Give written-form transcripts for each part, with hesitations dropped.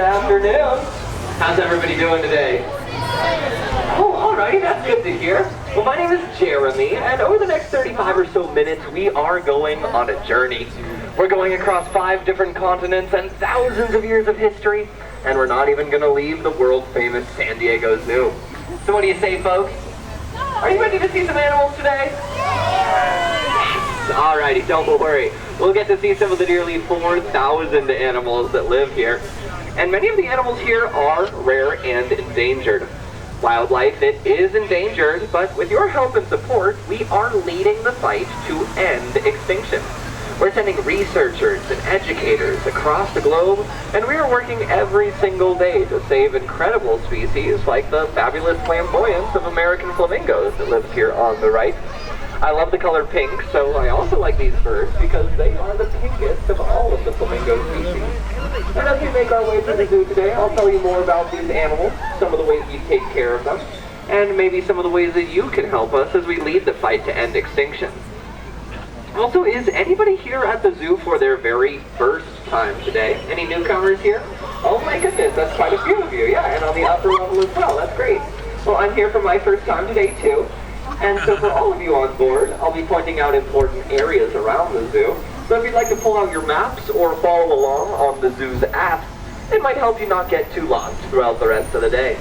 Good afternoon. How's everybody doing today? Oh, alright, that's good to hear. Well, my name is Jeremy, and over the next 35 or so minutes, we are going on a journey. We're going across 5 different continents and thousands of years of history, and we're not even going to leave the world-famous San Diego Zoo. So what do you say, folks? Are you ready to see some animals today? Yes! Alrighty, don't worry. We'll get to see some of the nearly 4,000 animals that live here. And many of the animals here are rare and endangered. Wildlife, it is endangered, but with your help and support, we are leading the fight to end extinction. We're sending researchers and educators across the globe, and we are working every single day to save incredible species like the fabulous flamboyance of American flamingos that lives here on the right. I love the color pink, so I also like these birds because they are the pinkest of all of the flamingo species. And as we make our way to the zoo today, I'll tell you more about these animals, some of the ways we take care of them, and maybe some of the ways that you can help us as we lead the fight to end extinction. Also, is anybody here at the zoo for their very first time today? Any newcomers here? Oh my goodness, that's quite a few of you, yeah, and on the upper level as well, that's great. Well, I'm here for my first time today too. And so for all of you on board, I'll be pointing out important areas around the zoo. So if you'd like to pull out your maps or follow along on the zoo's app, it might help you not get too lost throughout the rest of the day.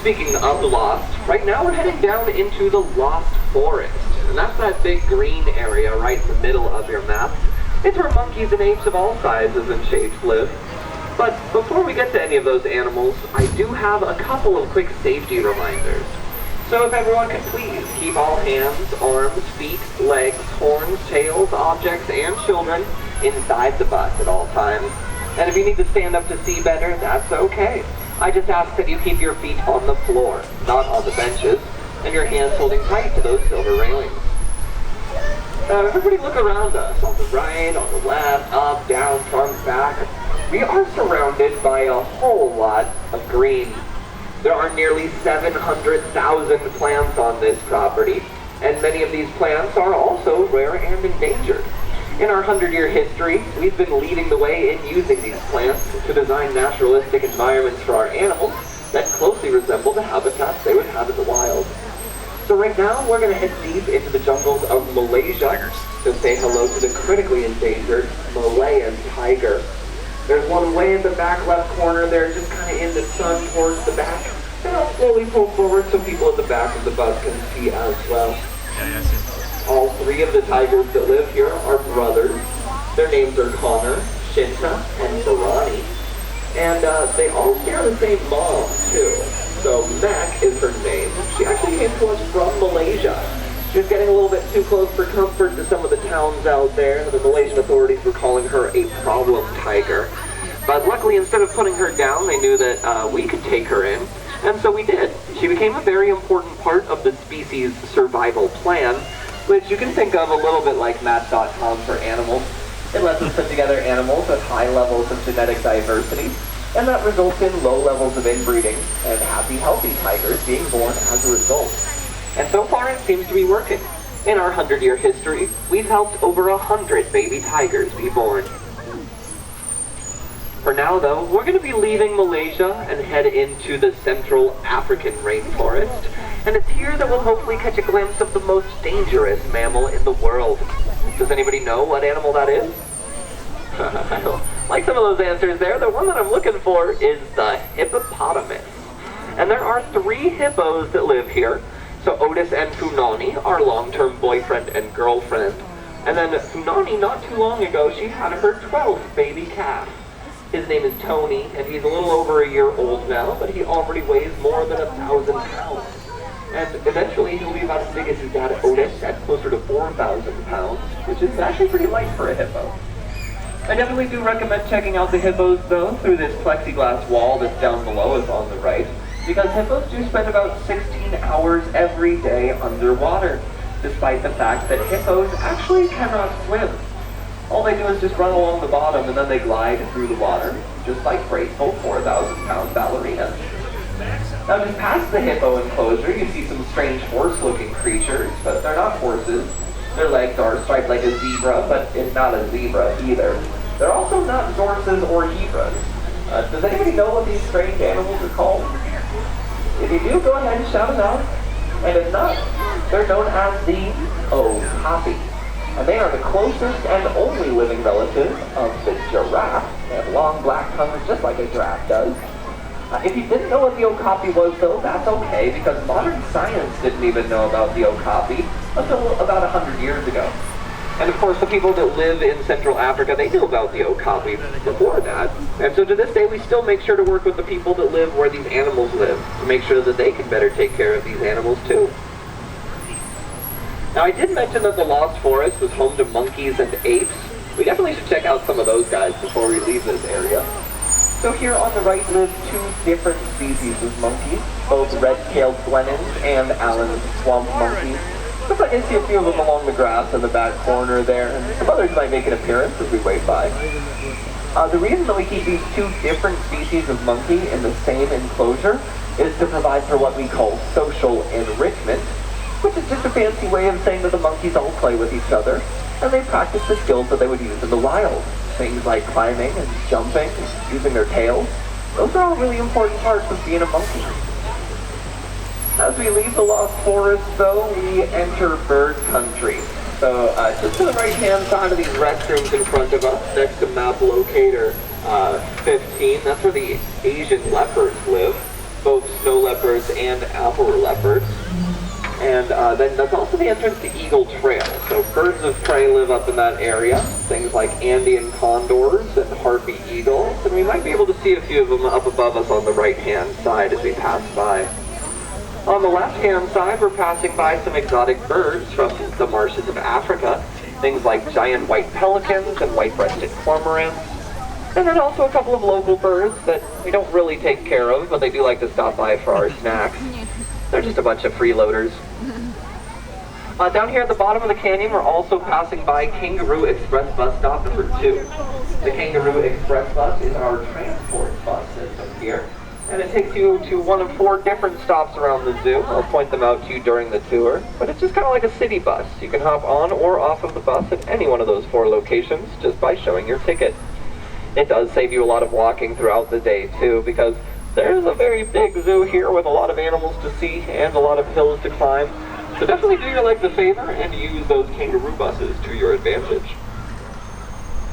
Speaking of lost, right now we're heading down into the Lost Forest. And that's that big green area right in the middle of your map. It's where monkeys and apes of all sizes and shapes live. But before we get to any of those animals, I do have a couple of quick safety reminders. So if everyone could please keep all hands, arms, feet, legs, horns, tails, objects, and children inside the bus at all times. And if you need to stand up to see better, that's okay. I just ask that you keep your feet on the floor, not on the benches, and your hands holding tight to those silver railings. Everybody look around us, on the right, on the left, up, down, front, back. We are surrounded by a whole lot of green. There are nearly 700,000 plants on this property, and many of these plants are also rare and endangered. In our 100-year history, we've been leading the way in using these plants to design naturalistic environments for our animals that closely resemble the habitats they would have in the wild. So right now, we're going to head deep into the jungles of Malaysia to say hello to the critically endangered Malayan tiger. There's one way in the back left corner there, just kind of in the sun towards the back. And I'll slowly pull forward so people at the back of the bus can see as well. All 3 of the tigers that live here are brothers. Their names are Connor, Shinta, and Barani. And they all share the same mom, too. So Mac is her name. She actually came to us from Malaysia. She was getting a little bit too close for comfort to some of the towns out there. The Malaysian authorities were calling her a problem tiger. But luckily, instead of putting her down, they knew that we could take her in. And so we did. She became a very important part of the species survival plan, which you can think of a little bit like Match.com for animals. It lets us put together animals with high levels of genetic diversity, and that results in low levels of inbreeding and happy, healthy tigers being born as a result. And so far, it seems to be working. In our 100-year history, we've helped over 100 baby tigers be born. For now, though, we're going to be leaving Malaysia and head into the Central African rainforest. And it's here that we'll hopefully catch a glimpse of the most dangerous mammal in the world. Does anybody know what animal that is? I don't like some of those answers there. The one that I'm looking for is the hippopotamus. And there are 3 hippos that live here. So Otis and Funani are long-term boyfriend and girlfriend. And then Funani, not too long ago, she had her 12th baby calf. His name is Tony, and he's a little over a year old now, but he already weighs more than 1,000 pounds. And eventually he'll be about as big as his dad Otis, at closer to 4,000 pounds, which is actually pretty light for a hippo. I definitely do recommend checking out the hippos, though, through this plexiglass wall that's down below us on the right, because hippos do spend about 16 hours every day underwater, despite the fact that hippos actually cannot swim. All they do is just run along the bottom and then they glide through the water, just like graceful 4,000-pound ballerinas. Now just past the hippo enclosure, you see some strange horse-looking creatures, but they're not horses. Their legs are striped like a zebra, but it's not a zebra either. They're also not zorses or zebras. Does anybody know what these strange animals are called? If you do, go ahead and shout it out. And if not, they're known as the okapi. And they are the closest and only living relative of the giraffe. They have long black tongues just like a giraffe does. If you didn't know what the okapi was, though, that's okay, because modern science didn't even know about the okapi until about 100 years ago. And of course, the people that live in Central Africa, they knew about the okapi before that. And so to this day, we still make sure to work with the people that live where these animals live, to make sure that they can better take care of these animals too. Now, I did mention that the Lost Forest was home to monkeys and apes. We definitely should check out some of those guys before we leave this area. So here on the right live two different species of monkeys, both red-tailed glenins and Allen's swamp monkeys. Looks like I see a few of them along the grass in the back corner there, and some others might make an appearance as we wait by. The reason that we keep these two different species of monkey in the same enclosure is to provide for what we call social enrichment, which is just a fancy way of saying that the monkeys all play with each other, and they practice the skills that they would use in the wild. Things like climbing and jumping and using their tails. Those are all really important parts of being a monkey. As we leave the Lost Forest, though, we enter bird country. So just to the right-hand side of these restrooms in front of us, next to map locator 15, that's where the Asian leopards live, both snow leopards and Alpha leopards. And then that's also the entrance to Eagle Trail. So birds of prey live up in that area, things like Andean condors and harpy eagles, and we might be able to see a few of them up above us on the right-hand side as we pass by. On the left-hand side, we're passing by some exotic birds from the marshes of Africa, things like giant white pelicans and white-breasted cormorants, and then also a couple of local birds that we don't really take care of, but they do like to stop by for our snacks. They're just a bunch of freeloaders. Down here at the bottom of the canyon, we're also passing by Kangaroo Express bus stop number 2. The Kangaroo Express bus is our transport bus system here, and it takes you to one of 4 different stops around the zoo. I'll point them out to you during the tour, but it's just kind of like a city bus. You can hop on or off of the bus at any one of those 4 locations just by showing your ticket. It does save you a lot of walking throughout the day too, because there's a very big zoo here with a lot of animals to see and a lot of hills to climb. So definitely do your legs a favor and use those kangaroo buses to your advantage.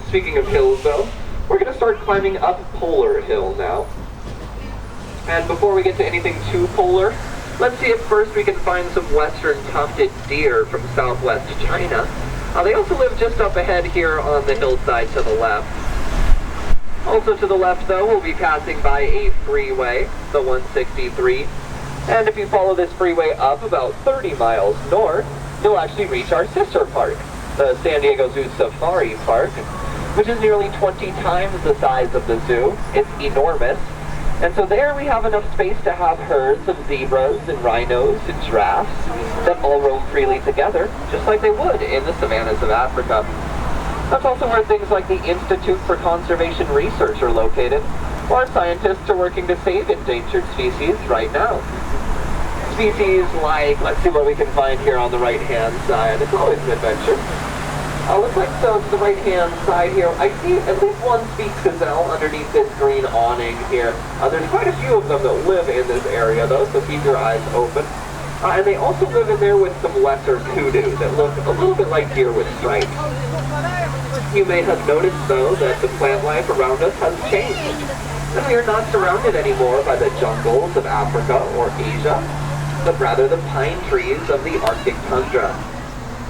Speaking of hills though, we're going to start climbing up Polar Hill now. And before we get to anything too polar, let's see if first we can find some western tufted deer from southwest China. They also live just up ahead here on the hillside to the left. Also to the left, though, we'll be passing by a freeway, the 163. And if you follow this freeway up about 30 miles north, you'll actually reach our sister park, the San Diego Zoo Safari Park, which is nearly 20 times the size of the zoo. It's enormous. And so there we have enough space to have herds of zebras and rhinos and giraffes that all roam freely together, just like they would in the savannas of Africa. That's also where things like the Institute for Conservation Research are located, where scientists are working to save endangered species right now. Species like, let's see what we can find here on the right-hand side. It's always an adventure. Looks like so to the right-hand side here, I see at least one speak gazelle underneath this green awning here. There's quite a few of them that live in this area though, so keep your eyes open. And they also live in there with some lesser kudu that look a little bit like deer with stripes. You may have noticed, though, that the plant life around us has changed. And we are not surrounded anymore by the jungles of Africa or Asia, but rather the pine trees of the Arctic tundra.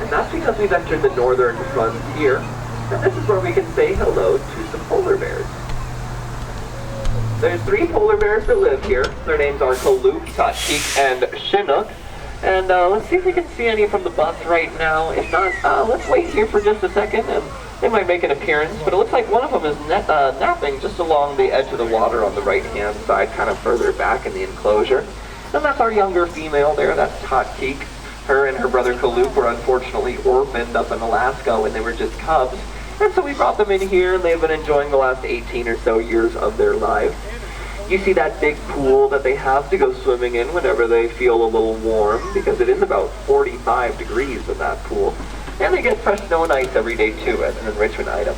And that's because we've entered the northern frontier, and this is where we can say hello to some polar bears. There's 3 polar bears that live here. Their names are Kaluk, Tachik, and Chinook. And let's see if we can see any from the bus right now. If not, let's wait here for just a second, and they might make an appearance. But it looks like one of them is napping just along the edge of the water on the right-hand side, kind of further back in the enclosure. And that's our younger female there, that's Tachik. Her and her brother Kaluk were unfortunately orphaned up in Alaska when they were just cubs. And so we brought them in here, and they've been enjoying the last 18 or so years of their lives. You see that big pool that they have to go swimming in whenever they feel a little warm, because it is about 45 degrees in that pool. And they get fresh snow and ice every day too as an enrichment item.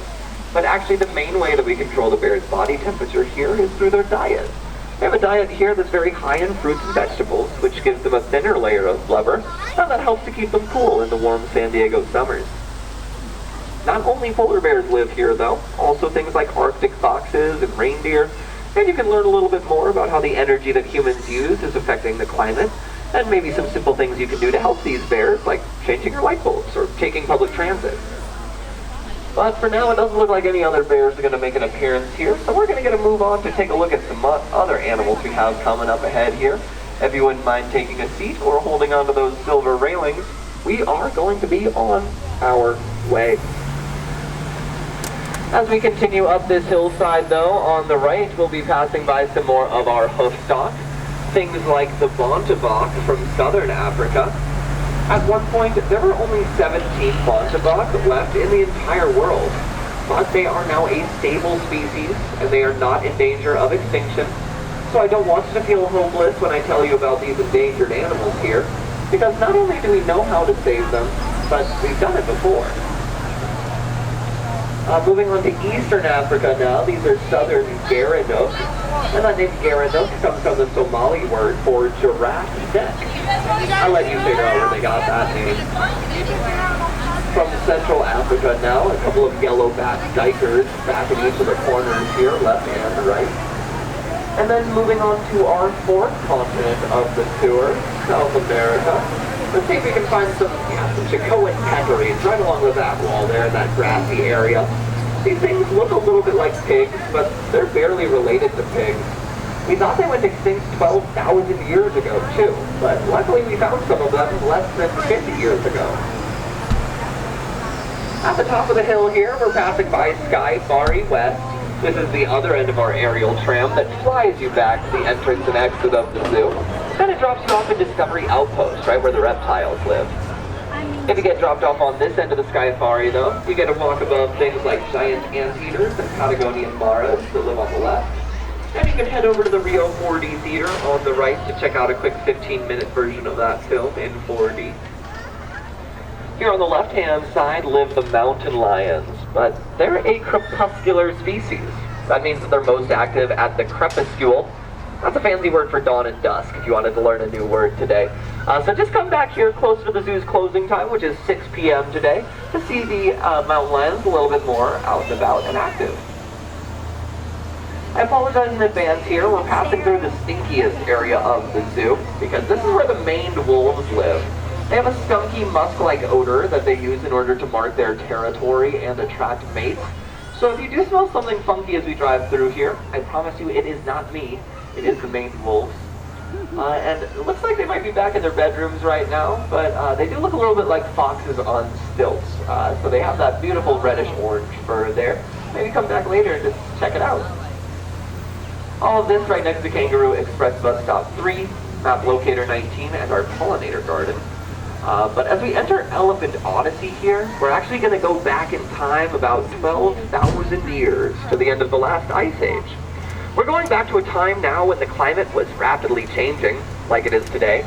But actually the main way that we control the bear's body temperature here is through their diet. They have a diet here that's very high in fruits and vegetables, which gives them a thinner layer of blubber, and that helps to keep them cool in the warm San Diego summers. Not only polar bears live here though, also things like Arctic foxes and reindeer, and you can learn a little bit more about how the energy that humans use is affecting the climate, and maybe some simple things you can do to help these bears, like changing your light bulbs or taking public transit. But for now, it doesn't look like any other bears are going to make an appearance here, so we're going to get a move on to take a look at some other animals we have coming up ahead here. If you wouldn't mind taking a seat or holding onto those silver railings, we are going to be on our way. As we continue up this hillside though, on the right, we'll be passing by some more of our hoof stock. Things like the Bontebok from southern Africa. At one point, there were only 17 Bontebok left in the entire world, but they are now a stable species, and they are not in danger of extinction. So I don't want you to feel hopeless when I tell you about these endangered animals here, because not only do we know how to save them, but we've done it before. Moving on to Eastern Africa now, these are southern Gerenuk, and that name Gerenuk comes from the Somali word for giraffe neck. I'll let you figure out where they got that name. From Central Africa now, a couple of yellow-backed dikers back in each of the corners here, left and right. And then moving on to our fourth continent of the tour, South America. Let's see if we can find some Chicoan peccaries right along the back wall there in that grassy area. These things look a little bit like pigs, but they're barely related to pigs. We thought they went extinct 12,000 years ago too, but luckily we found some of them less than 50 years ago. At the top of the hill here, we're passing by Sky Fari West. This is the other end of our aerial tram that flies you back to the entrance and exit of the zoo. Then it drops you off in Discovery Outpost, right where the reptiles live. If you get dropped off on this end of the Sky Fari though, you get to walk above things like giant anteaters and Patagonian maras that live on the left. And you can head over to the Rio 4D Theater on the right to check out a quick 15-minute version of that film in 4D. Here on the left-hand side live the mountain lions, but they're a crepuscular species. That means that they're most active at the crepuscule. That's a fancy word for dawn and dusk, if you wanted to learn a new word today. So just come back here closer to the zoo's closing time, which is 6 p.m. today, to see the mountain lions a little bit more out and about and active. I apologize in advance here, we're passing through the stinkiest area of the zoo, because this is where the maned wolves live. They have a skunky, musk-like odor that they use in order to mark their territory and attract mates. So if you do smell something funky as we drive through here, I promise you it is not me. It is the maned wolves. And it looks like they might be back in their bedrooms right now, but they do look a little bit like foxes on stilts. So they have that beautiful reddish-orange fur there. Maybe come back later and just check it out. All of this right next to Kangaroo Express Bus Stop 3, Map Locator 19, and our pollinator garden. But as we enter Elephant Odyssey here, we're actually going to go back in time about 12,000 years to the end of the last ice age. We're going back to a time now when the climate was rapidly changing, like it is today,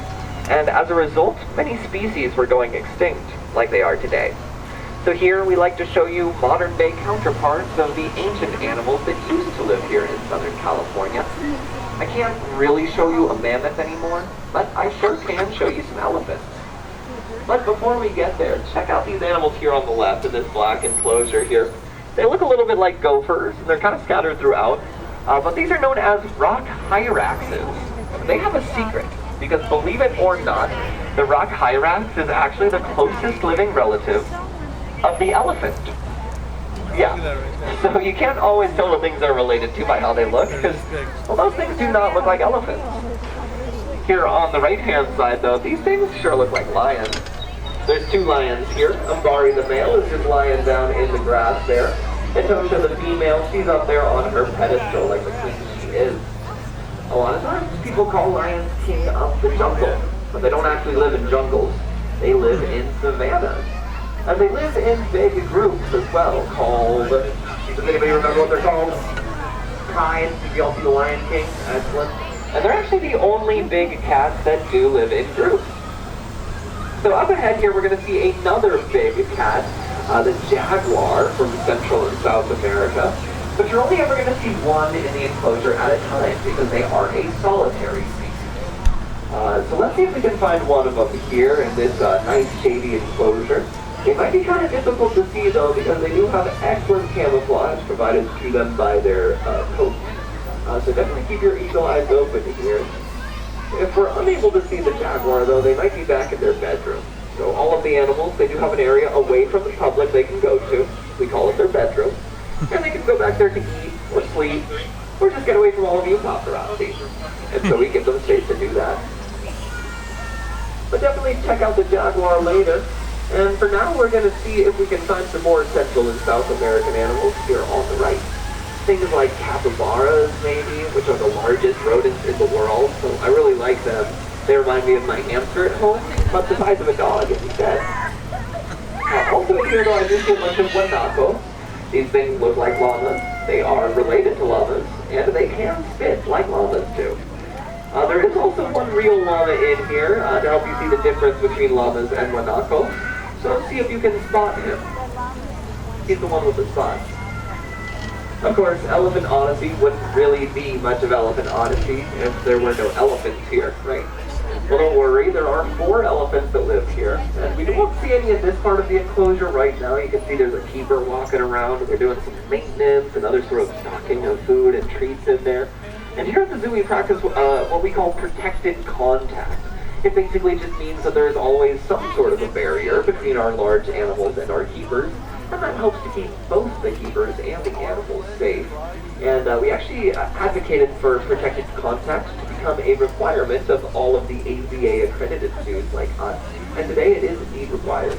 and as a result, many species were going extinct, like they are today. So here we like to show you modern-day counterparts of the ancient animals that used to live here in Southern California. I can't really show you a mammoth anymore, but I sure can show you some elephants. But before we get there, check out these animals here on the left in this black enclosure here. They look a little bit like gophers, and they're kind of scattered throughout. But these are known as rock hyraxes. They have a secret, because believe it or not, the rock hyrax is actually the closest living relative of the elephant. Yeah, so you can't always tell what things are related to by how they look, because, well, those things do not look like elephants. Here on the right-hand side, though, these things sure look like lions. There's two lions here. Umbari the male is just lying down in the grass there. Etosha the female, she's up there on her pedestal like the queen she is. A lot of times people call lions king of the jungle, but they don't actually live in jungles. They live in savannas. And they live in big groups as well, called, does anybody remember what they're called? Tides. Did y'all see the Lion King? Excellent. And they're actually the only big cats that do live in groups. So up ahead here we're going to see another big cat. the Jaguar from Central and South America. But you're only ever going to see one in the enclosure at a time because they are a solitary species. So let's see if we can find one of them here in this nice shady enclosure. It might be kind of difficult to see though because they do have excellent camouflage provided to them by their coats. So definitely keep your eagle eyes open here. If we're unable to see the Jaguar though, they might be back in their bedroom. So all of the animals, they do have an area away from the public they can go to. We call it their bedroom. And they can go back there to eat or sleep or just get away from all of you paparazzi. And so we give them space to do that. But definitely check out the Jaguar later. And for now, we're going to see if we can find some more Central and South American animals here on the right. Things like capybaras, maybe, which are the largest rodents in the world. So I really like them. They remind me of my hamster at home, but the size of a dog instead. Also here, though, I do see a bunch of guanaco. These things look like llamas. They are related to llamas, and they can spit like llamas do. There is also one real llama in here to help you see the difference between llamas and guanaco. So see if you can spot him. He's the one with the spots. Of course, Elephant Odyssey wouldn't really be much of Elephant Odyssey if there were no elephants here, right? Well, don't worry, there are 4 elephants that live here, and we don't see any in this part of the enclosure right now. You can see there's a keeper walking around, and they're doing some maintenance and other sort of stocking of food and treats in there. And here at the zoo, we practice what we call protected contact. It basically just means that there's always some sort of a barrier between our large animals and our keepers, and that helps to keep both the keepers and the animals safe. And we actually advocated for protected contact to become a requirement of all of the AZA accredited zoos like us, and today it is indeed required.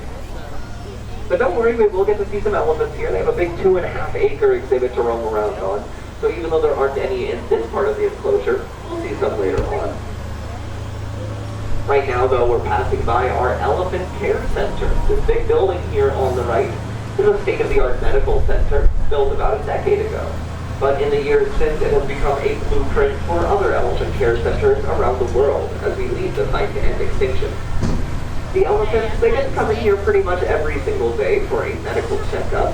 But don't worry, we will get to see some elephants here. They have a big 2.5-acre exhibit to roam around on, so even though there aren't any in this part of the enclosure, we'll see some later on. Right now, though, we're passing by our Elephant Care Center. This big building here on the right is a state-of-the-art medical center built about a decade ago. But in the years since, it has become a blueprint for other elephant care centers around the world as we lead the fight to end extinction. The elephants, they get to come in here pretty much every single day for a medical checkup,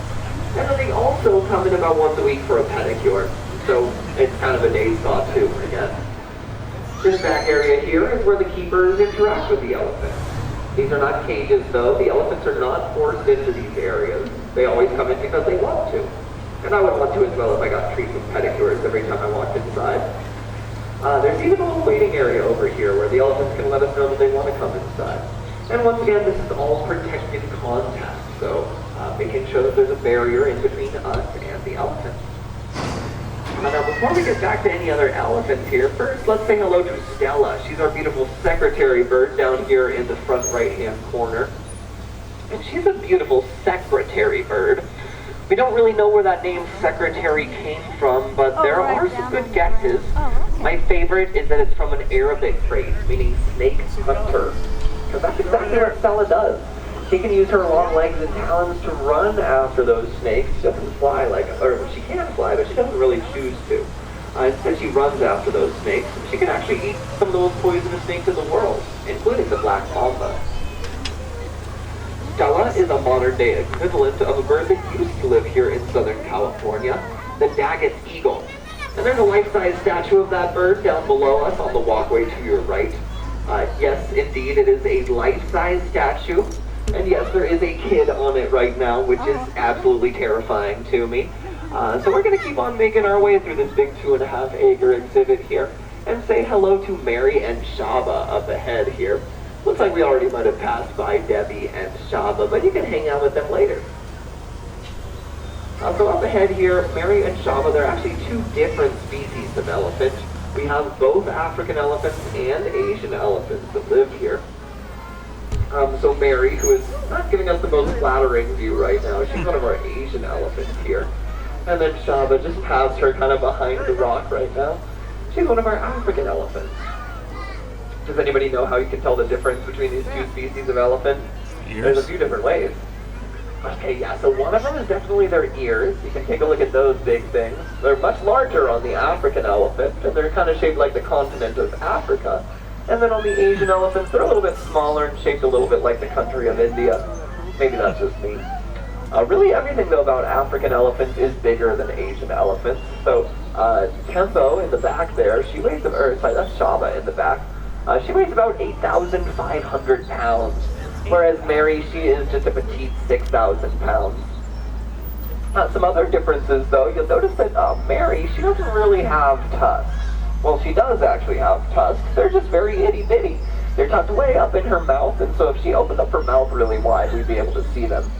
and then they also come in about once a week for a pedicure. So it's kind of a day spa too, again. This back area here is where the keepers interact with the elephants. These are not cages though. The elephants are not forced into these areas. They always come in because they want to. And I would want to as well if I got treats and pedicures every time I walked inside. There's even a little waiting area over here where the elephants can let us know that they want to come inside. And once again, this is all protected contact, so making sure that there's a barrier in between us and the elephants. Now, before we get back to any other elephants here, first let's say hello to Stella. She's our beautiful secretary bird down here in the front right-hand corner. And she's a beautiful secretary bird. We don't really know where that name secretary came from, but there are some good guesses. My favorite is that it's from an Arabic phrase, meaning snake hunter. Because that's exactly what Stella does. She can use her long legs and talons to run after those snakes. She doesn't fly or she can fly, but she doesn't really choose to. Instead, she runs after those snakes. She can actually eat some of the most poisonous snakes in the world, including the black mamba. Stella is a modern-day equivalent of a bird that used to live here in Southern California, the Daggett's eagle. And there's a life-size statue of that bird down below us on the walkway to your right. Yes, indeed, it is a life-size statue. And yes, there is a kid on it right now, which is absolutely terrifying to me. So we're going to keep on making our way through this big 2.5-acre exhibit here and say hello to Mary and Shaba up ahead here. Looks like we already might have passed by Debbie and Shaba, but you can hang out with them later. So up ahead here, Mary and Shaba, they're actually 2 different species of elephant. We have both African elephants and Asian elephants that live here. So Mary, who is not giving us the most flattering view right now, she's one of our Asian elephants here. And then Shaba, just past her kind of behind the rock right now, she's one of our African elephants. Does anybody know how you can tell the difference between these 2 species of elephant? There's a few different ways. Okay, yeah, so one of them is definitely their ears. You can take a look at those big things. They're much larger on the African elephant, and they're kind of shaped like the continent of Africa. And then on the Asian elephants, they're a little bit smaller and shaped a little bit like the country of India. Maybe that's just me. Really everything though about African elephants is bigger than Asian elephants. So Tembo in the back there, she weighs, or sorry, that's Shaba in the back. She weighs about 8,500 pounds, whereas Mary, she is just a petite 6,000 pounds. Some other differences though, you'll notice that Mary, she doesn't really have tusks. Well, she does actually have tusks. They're just very itty bitty. They're tucked way up in her mouth, and so if she opened up her mouth really wide, we'd be able to see them.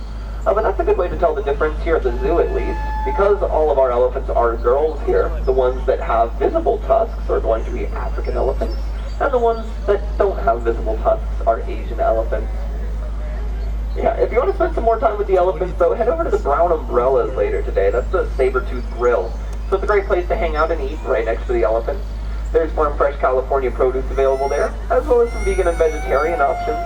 But that's a good way to tell the difference here at the zoo at least. Because all of our elephants are girls here, the ones that have visible tusks are going to be African elephants, and the ones that don't have visible tusks are Asian elephants. Yeah, if you want to spend some more time with the elephants though, head over to the Brown Umbrellas later today. That's the Saber-Tooth Grill. So it's a great place to hang out and eat right next to the elephants. There's farm fresh California produce available there, as well as some vegan and vegetarian options.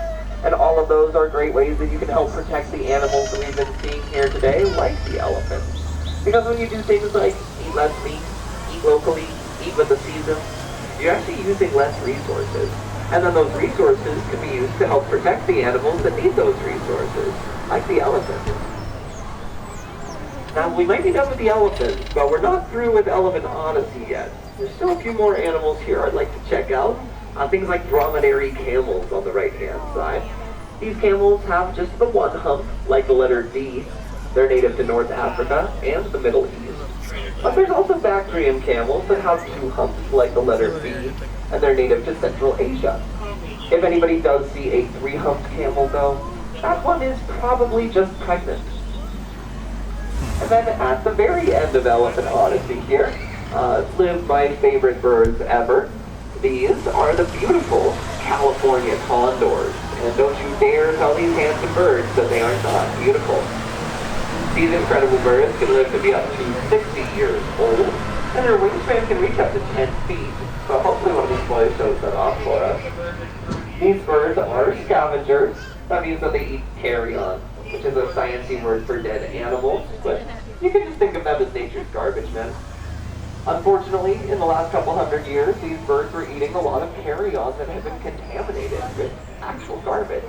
And all of those are great ways that you can help protect the animals that we've been seeing here today, like the elephants. Because when you do things like eat less meat, eat locally, eat with the seasons, you're actually using less resources. And then those resources can be used to help protect the animals that need those resources, like the elephants. Now, we might be done with the elephants, but we're not through with Elephant Odyssey yet. There's still a few more animals here I'd like to check out. Things like dromedary camels on the right-hand side. These camels have just the one hump, like the letter D. They're native to North Africa and the Middle East. But there's also Bactrian camels that have two humps, like the letter B, and they're native to Central Asia. If anybody does see a three-humped camel, though, that one is probably just pregnant. And then at the very end of Elephant Odyssey here, live my favorite birds ever. These are the beautiful California condors. And don't you dare tell these handsome birds that they are not beautiful. These incredible birds can live to be up to 60 years old, and their wingspan can reach up to 10 feet. So hopefully one of these boys shows that off for us. These birds are scavengers. That means that they eat carrion, which is a sciencey word for dead animals, but you can just think of them as nature's garbage men. Unfortunately, in the last couple hundred years, these birds were eating a lot of carrion that had been contaminated with actual garbage.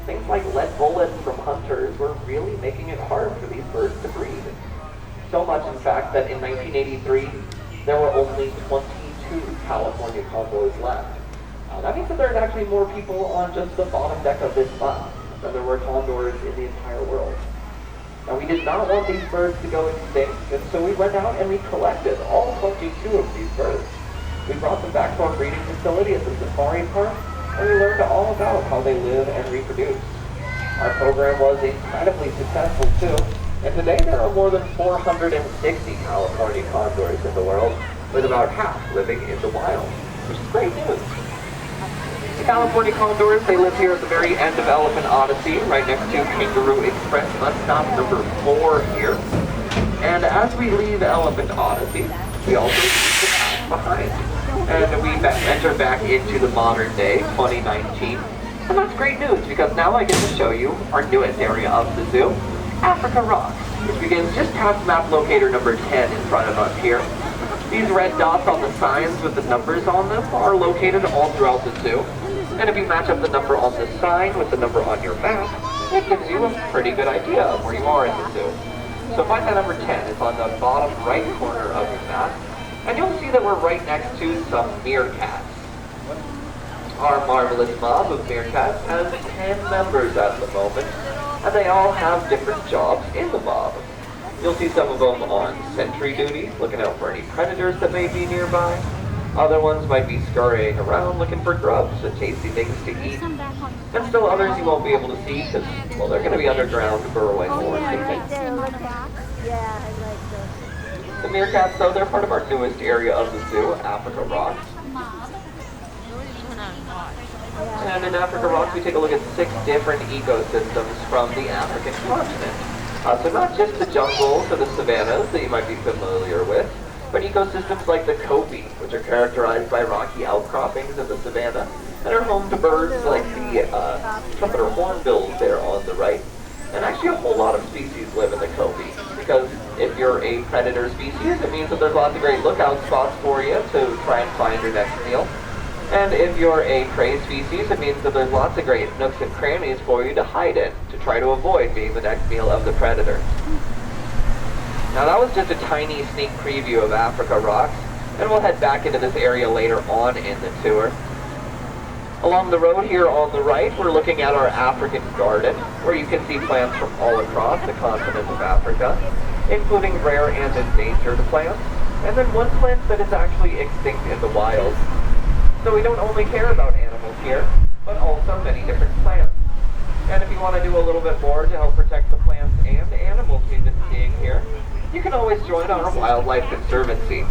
Things like lead bullets from hunters were really making it hard for these birds to breed. So much, in fact, that in 1983, there were only 22 California condors left. That means that there's actually more people on just the bottom deck of this bus than there were condors in the entire world. Now, we did not want these birds to go extinct, and so we went out and we collected all 22 of these birds. We brought them back to our breeding facility at the safari park, and we learned all about how they live and reproduce. Our program was incredibly successful too, and today there are more than 460 California condors in the world, with about half living in the wild, which is great news. The California condors, they live here at the very end of Elephant Odyssey, right next to Kangaroo Express bus stop number 4 here. And as we leave Elephant Odyssey, we also leave the past behind. And we enter back into the modern day, 2019. And that's great news, because now I get to show you our newest area of the zoo, Africa Rocks, which begins just past map locator number 10 in front of us here. These red dots on the signs with the numbers on them are located all throughout the zoo. And if you match up the number on the sign with the number on your map, it gives you a pretty good idea of where you are in the zoo. So find that number 10. It's on the bottom right corner of your map. And you'll see that we're right next to some meerkats. Our marvelous mob of meerkats has 10 members at the moment, and they all have different jobs in the mob. You'll see some of them on sentry duty, looking out for any predators that may be nearby. Other ones might be scurrying around looking for grubs and tasty things to eat. And still others you won't be able to see because, well, they're going to be underground burrowing or sleeping. The meerkats, though, they're part of our newest area of the zoo, Africa Rocks. And in Africa Rocks, we take a look at 6 different ecosystems from the African continent. So not just the jungles or the savannas that you might be familiar with, but ecosystems like the Kobe, which are characterized by rocky outcroppings in the savanna, and are home to birds like the trumpeter hornbills there on the right. And actually a whole lot of species live in the Kobe, because if you're a predator species, it means that there's lots of great lookout spots for you to try and find your next meal. And if you're a prey species, it means that there's lots of great nooks and crannies for you to hide in, to try to avoid being the next meal of the predator. Now that was just a tiny sneak preview of Africa Rocks, and we'll head back into this area later on in the tour. Along the road here on the right, we're looking at our African garden, where you can see plants from all across the continent of Africa, including rare and endangered plants, and then one plant that is actually extinct in the wild. So we don't only care about animals here, but also many different plants. And if you want to do a little bit more to help protect the plants and animals we've been seeing here, you can always join our Wildlife Conservancy.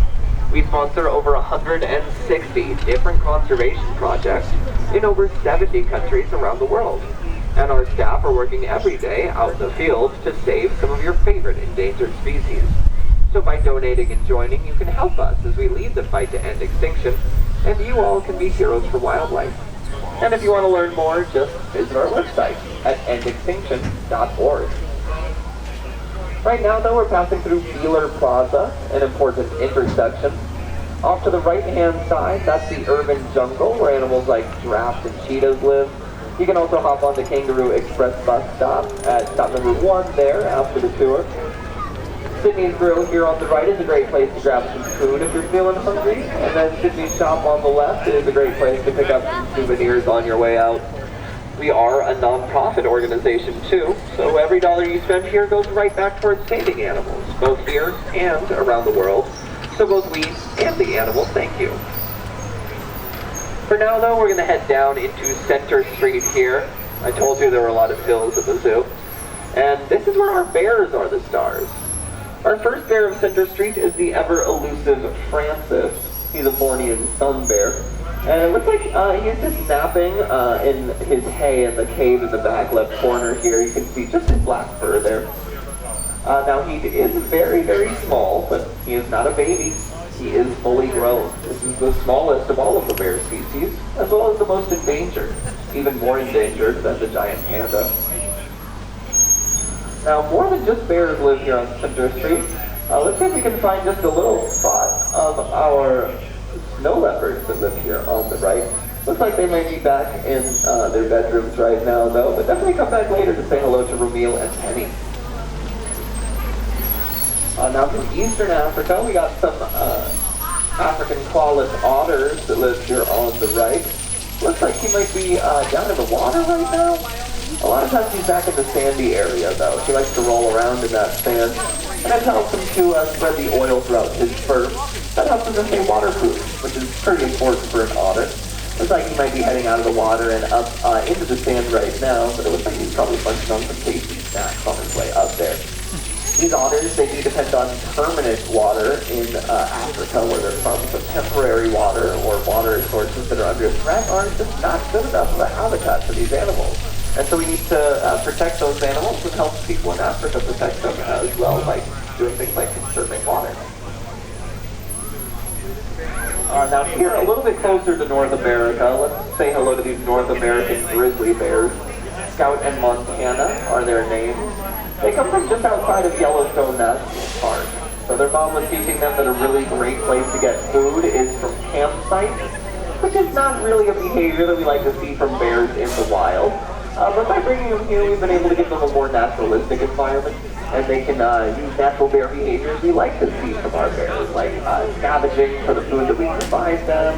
We sponsor over 160 different conservation projects in over 70 countries around the world. And our staff are working every day out in the field to save some of your favorite endangered species. So by donating and joining, you can help us as we lead the fight to end extinction, and you all can be heroes for wildlife. And if you want to learn more, just visit our website at endextinction.org. Right now, though, we're passing through Beeler Plaza, an important intersection. Off to the right-hand side, that's the urban jungle where animals like giraffes and cheetahs live. You can also hop on the Kangaroo Express bus stop at stop number 1 there after the tour. Sydney's Grill here on the right is a great place to grab some food if you're feeling hungry. And then Sydney's Shop on the left is a great place to pick up some souvenirs on your way out. We are a non-profit organization too, so every dollar you spend here goes right back towards saving animals, both here and around the world. So both we and the animals thank you. For now though, we're going to head down into Center Street here. I told you there were a lot of hills at the zoo. And this is where our bears are the stars. Our first bear of Center Street is the ever-elusive Francis. He's a Bornean sun bear. And it looks like he's just napping in his hay in the cave in the back left corner here. You can see just his black fur there. Now he is very, very small, but he is not a baby. He is fully grown. This is the smallest of all of the bear species, as well as the most endangered. Even more endangered than the giant panda. Now, more than just bears live here on Center Street. Let's see if we can find just a little spot of our snow leopards that live here on the right. Looks like they may be back in their bedrooms right now, though, but definitely come back later to say hello to Ramil and Penny. Now from Eastern Africa, we got some African Koalas otters that live here on the right. Looks like he might be down in the water right now. A lot of times he's back in the sandy area, though. He likes to roll around in that sand, and that helps him to spread the oil throughout his fur. That helps him to stay waterproof, which is pretty important for an otter. Looks like he might be heading out of the water and up into the sand right now, but it looks like he's probably munching on some tasty snacks on his way up there. These otters, they do depend on permanent water in Africa, where they're from, so temporary water or water sources that are under threat are just not good enough of a habitat for these animals. And so we need to protect those animals and help people in Africa protect them as well by doing things like conserving water. Now here, a little bit closer to North America, let's say hello to these North American grizzly bears. Scout and Montana are their names. They come from just outside of Yellowstone National Park. So their mom was teaching them that a really great place to get food is from campsites, which is not really a behavior that we like to see from bears in the wild. But by bringing them here, we've been able to give them a more naturalistic environment, and they can use natural bear behaviors we like to see from our bears, like scavenging for the food that we provide them,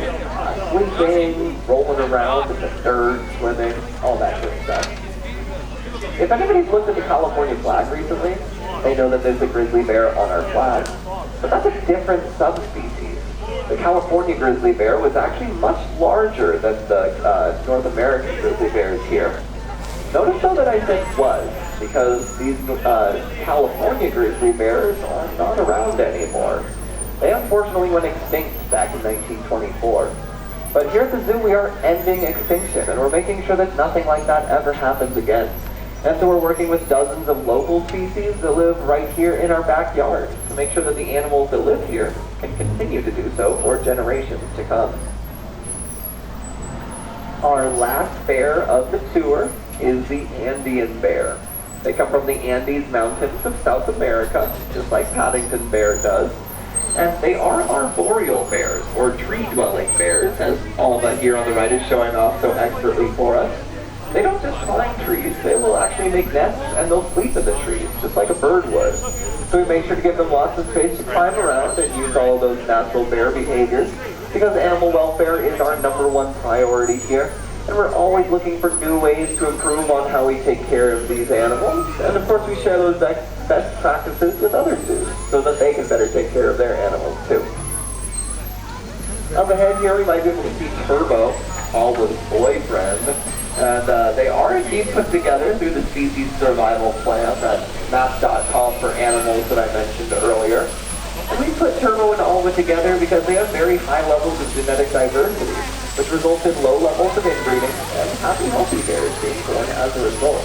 sleeping, rolling around in the dirt, swimming, all that good stuff. If anybody's looked at the California flag recently, they know that there's a grizzly bear on our flag, but that's a different subspecies. The California grizzly bear was actually much larger than the North American grizzly bears here. Notice though that I said was, because these California grizzly bears are not around anymore. They unfortunately went extinct back in 1924. But here at the zoo we are ending extinction, and we're making sure that nothing like that ever happens again. And so we're working with dozens of local species that live right here in our backyard to make sure that the animals that live here can continue to do so for generations to come. Our last bear of the tour is the Andean bear. They come from the Andes Mountains of South America, just like Paddington Bear does. And they are arboreal bears, or tree-dwelling bears, as all but here on the right is showing off so expertly for us. They don't just climb trees, they will actually make nests and they'll sleep in the trees, just like a bird would. So we make sure to give them lots of space to climb around and use all of those natural bear behaviors, because animal welfare is our #1 priority here. And we're always looking for new ways to improve on how we take care of these animals. And of course we share those best practices with other zoos, so that they can better take care of their animals too. Up ahead here we might be able to see Turbo, Alwa's boyfriend. And they are indeed put together through the species survival plan, that map.com for animals that I mentioned earlier. And we put Turbo and Alwa together because they have very high levels of genetic diversity, which results in low levels of inbreeding and happy, healthy bears being born as a result.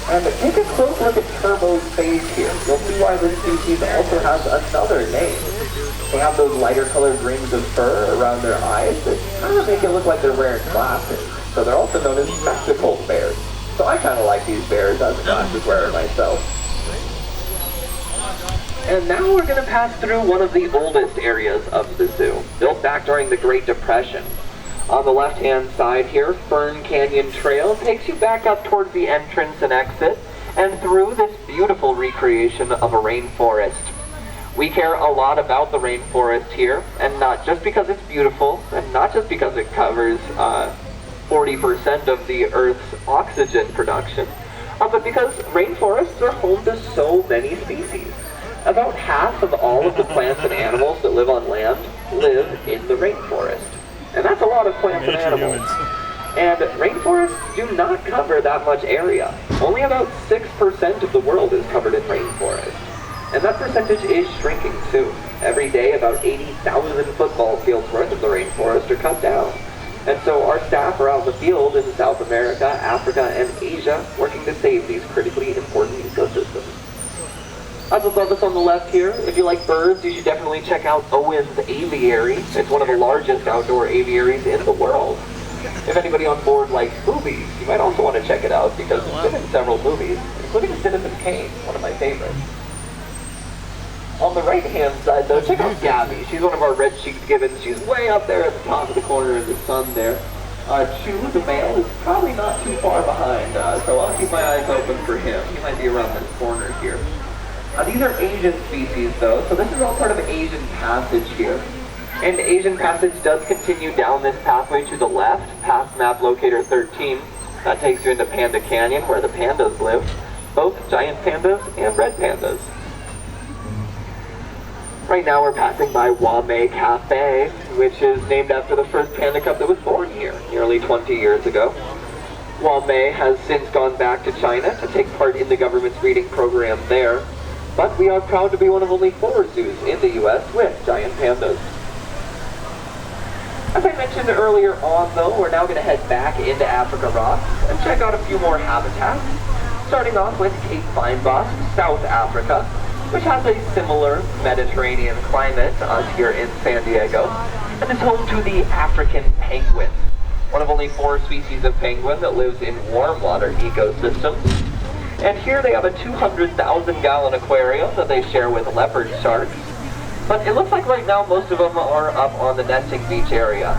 And take a close look at Turbo's face here. You'll see why this species also has another name. They have those lighter colored rings of fur around their eyes that kind of make it look like they're wearing glasses. So they're also known as spectacled bears. So I kind of like these bears as a glasses wearer myself. And now we're going to pass through one of the oldest areas of the zoo, built back during the Great Depression. On the left-hand side here, Fern Canyon Trail takes you back up towards the entrance and exit, and through this beautiful recreation of a rainforest. We care a lot about the rainforest here, and not just because it's beautiful, and not just because it covers 40% of the Earth's oxygen production, but because rainforests are home to so many species. About half of all of the plants and animals that live on land live in the rainforest. And that's a lot of plants and animals. And rainforests do not cover that much area. Only about 6% of the world is covered in rainforest. And that percentage is shrinking too. Every day about 80,000 football fields worth of the rainforest are cut down. And so our staff are out in the field in South America, Africa, and Asia working to save these critically important ecosystems. Up above us on the left here, if you like birds, you should definitely check out Owen's Aviary. It's one of the largest outdoor aviaries in the world. If anybody on board likes movies, you might also want to check it out because it's been in several movies, including Citizen Kane, one of my favorites. On the right-hand side, though, check out Gabby. She's one of our red-cheeked gibbons. She's way up there at the top of the corner in the sun there. Chew, the male, is probably not too far behind, so I'll keep my eyes open for him. He might be around this corner here. These are Asian species, though, so this is all part of Asian Passage here. And Asian Passage does continue down this pathway to the left, past map locator 13. That takes you into Panda Canyon, where the pandas live, both giant pandas and red pandas. Right now we're passing by Wame Cafe, which is named after the first panda cub that was born here nearly 20 years ago. Wame has since gone back to China to take part in the government's breeding program there, but we are proud to be one of only 4 zoos in the US with giant pandas. As I mentioned earlier on though, we're now going to head back into Africa Rocks and check out a few more habitats, starting off with Cape Fynbos, South Africa, which has a similar Mediterranean climate to us here in San Diego, and is home to the African penguin, one of only 4 species of penguin that lives in warm water ecosystems. And here they have a 200,000-gallon aquarium that they share with leopard sharks. But it looks like right now most of them are up on the nesting beach area.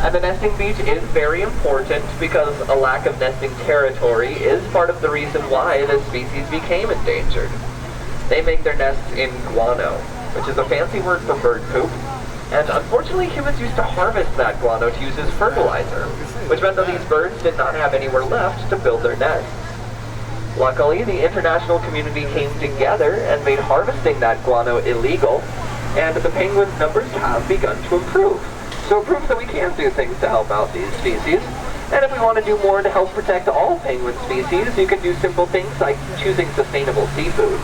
And the nesting beach is very important because a lack of nesting territory is part of the reason why this species became endangered. They make their nests in guano, which is a fancy word for bird poop. And unfortunately, humans used to harvest that guano to use as fertilizer, which meant that these birds did not have anywhere left to build their nests. Luckily, the international community came together and made harvesting that guano illegal, and the penguins' numbers have begun to improve. So proof that we can do things to help out these species. And if we want to do more to help protect all penguin species, you can do simple things like choosing sustainable seafood.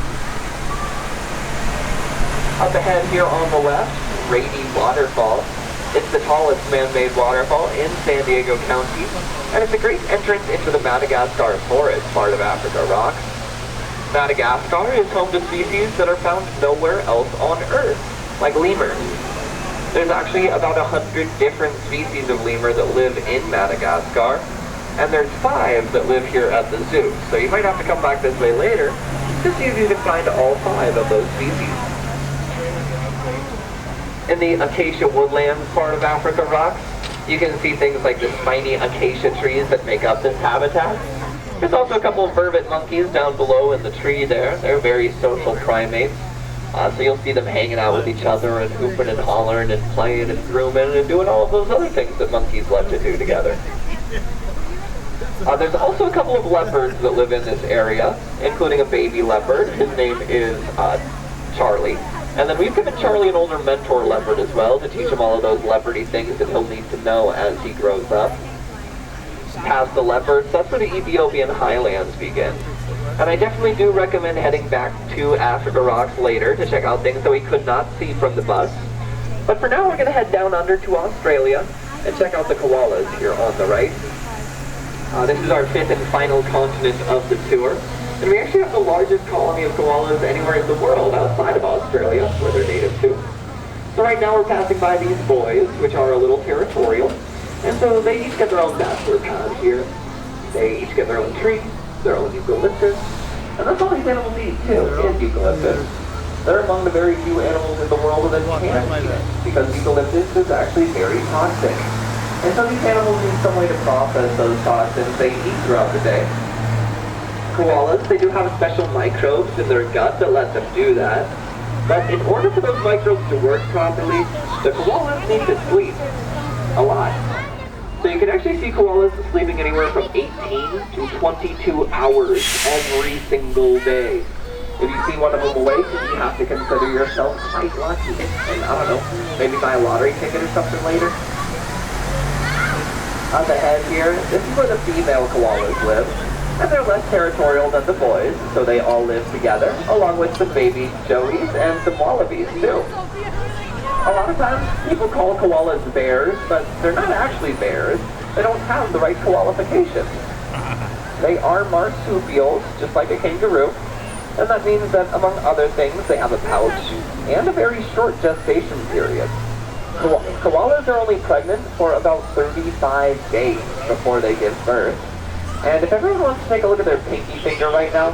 Up ahead here on the left, Rainy Waterfall. It's the tallest man-made waterfall in San Diego County, and it's a great entrance into the Madagascar forest part of Africa Rocks. Madagascar is home to species that are found nowhere else on Earth, like lemurs. There's actually about 100 different species of lemur that live in Madagascar, and there's 5 that live here at the zoo, so you might have to come back this way later to see if you can find all 5 of those species. In the acacia woodlands part of Africa Rocks, You can see things like the spiny acacia trees that make up this habitat. There's also a couple of vervet monkeys down below in the tree there. They're very social primates. So you'll see them hanging out with each other and hooping and hollering and playing and grooming and doing all of those other things that monkeys love to do together. There's also a couple of leopards that live in this area, including a baby leopard. His name is Charlie. And then we've given Charlie an older mentor leopard as well to teach him all of those leopardy things that he'll need to know as he grows up. Past the leopards, that's where the Ethiopian highlands begin. And I definitely do recommend heading back to Africa Rocks later to check out things that we could not see from the bus. But for now, we're going to head down under to Australia and check out the koalas here on the right. This is our fifth and final continent of the tour. And we actually have the largest colony of koalas anywhere in the world outside of Australia, where they're native to. So right now we're passing by these boys, which are a little territorial. And so they each get their own bachelor pad here. They each get their own tree, their own eucalyptus. And that's all these animals eat too, is eucalyptus. They're among the very few animals in the world that can eat it, because eucalyptus is actually very toxic. And so these animals need some way to process those toxins they eat throughout the day. Koalas, they do have special microbes in their gut that let them do that. But in order for those microbes to work properly, the koalas need to sleep. A lot. So you can actually see koalas sleeping anywhere from 18 to 22 hours every single day. If you see one of them awake, you have to consider yourself quite lucky. And I don't know, maybe buy a lottery ticket or something later. On the head here, this is where the female koalas live. And they're less territorial than the boys, so they all live together, along with the baby joeys and some wallabies too. A lot of times, people call koalas bears, but they're not actually bears. They don't have the right qualifications. They are marsupials, just like a kangaroo, and that means that, among other things, they have a pouch and a very short gestation period. Koalas are only pregnant for about 35 days before they give birth. And if everyone wants to take a look at their pinky finger right now,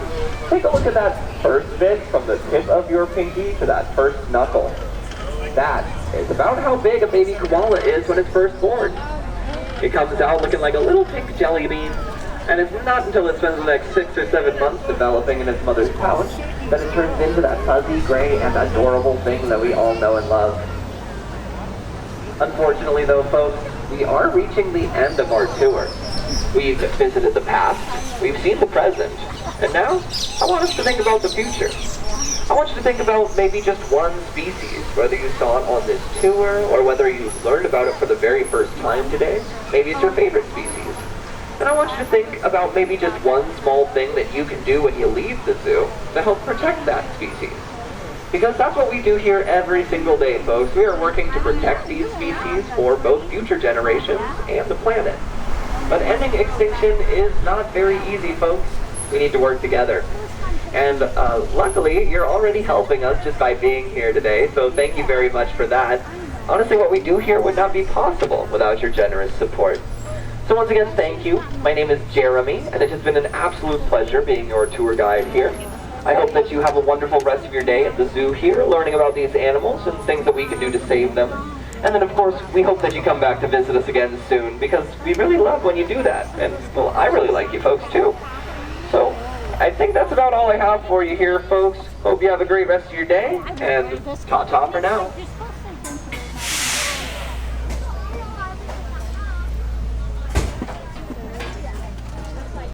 take a look at that first bit from the tip of your pinky to that first knuckle. That is about how big a baby koala is when it's first born. It comes out looking like a little pink jelly bean, and it's not until it spends the next 6 or 7 months developing in its mother's pouch that it turns into that fuzzy, gray, and adorable thing that we all know and love. Unfortunately though, folks, we are reaching the end of our tour. We've visited the past, we've seen the present, and now I want us to think about the future. I want you to think about maybe just one species, whether you saw it on this tour or whether you learned about it for the very first time today. Maybe it's your favorite species. And I want you to think about maybe just one small thing that you can do when you leave the zoo to help protect that species. Because that's what we do here every single day, folks. We are working to protect these species for both future generations and the planet. But ending extinction is not very easy, folks. We need to work together. And luckily, you're already helping us just by being here today, so thank you very much for that. Honestly, what we do here would not be possible without your generous support. So once again, thank you. My name is Jeremy, and it has been an absolute pleasure being your tour guide here. I hope that you have a wonderful rest of your day at the zoo here, learning about these animals and things that we can do to save them. And then, of course, we hope that you come back to visit us again soon, because we really love when you do that. And, well, I really like you folks, too. So, I think that's about all I have for you here, folks. Hope you have a great rest of your day, and ta-ta for now.